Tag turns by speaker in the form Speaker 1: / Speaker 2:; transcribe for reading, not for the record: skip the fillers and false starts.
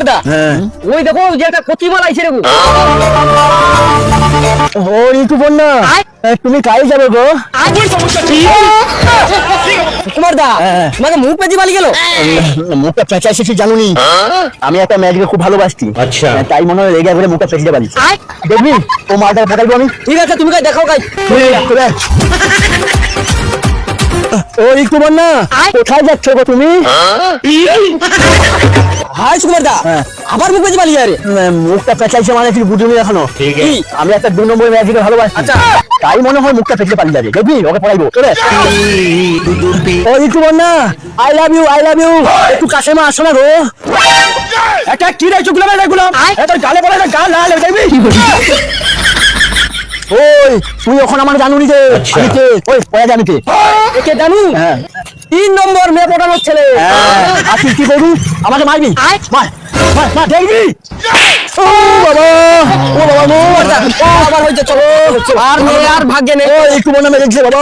Speaker 1: দা ওই দেখো যে একটা প্রতিমা লাইছে রে
Speaker 2: ও ঋতু বন্যা তুমি কাই যাবে গো?
Speaker 1: কুমার দা মানে মুখ পেঁচি বালি গেল।
Speaker 2: মুখটা পেঁচাইছে কি জানুনি? আমি একটা মেয়েকে খুব ভালোবাসছি,
Speaker 3: আচ্ছা
Speaker 2: তাই মনে হয় রেগে করে মুখটা পেঁচিয়ে পারিস। দেখবি ও মালটা পটাইবো আমি।
Speaker 1: ঠিক আছে তুমি কাই দেখাও কাই।
Speaker 2: ও ঋতু বন্যা কোথায় যাচ্ছ গো তুমি?
Speaker 1: হাই সুকুমার দা আবার মুখ পেঁচি বালি আরে
Speaker 2: মুখটা পেঁচাইছে মানে কি বুঝুনি এখনো?
Speaker 3: ঠিক আছে
Speaker 2: আমি একটা 2 নম্বর মেয়েকে ভালোবাসি,
Speaker 1: আচ্ছা
Speaker 2: তাই মনে হয় মুখটা পেঁচিয়ে পালিয়ে যাবে। দেখবি ওকে পড়াইবো। চলে ও ঋতু বন্যা আই লাভ ইউ একটু কাছে মা আসো না গো। একটা কি রাইছো গুলাম এটা গালে পড়ে না, গাল লাল দেখবি। ওই তুই এখন আমার জানুনি যে আমি কে? ওই পড়া জানি কে?
Speaker 1: একে জানু 3 নম্বর মেয়ে পটানোর ছেলে।
Speaker 2: আর তুই কি করবি? আমাকে মারবি? মার মার মার দেখবি। ও বাবা গো
Speaker 1: আবার হইছে চলো আর মেয়ে আর ভাগ্যে নেই।
Speaker 2: একটু মনে মেরেছে বাবা।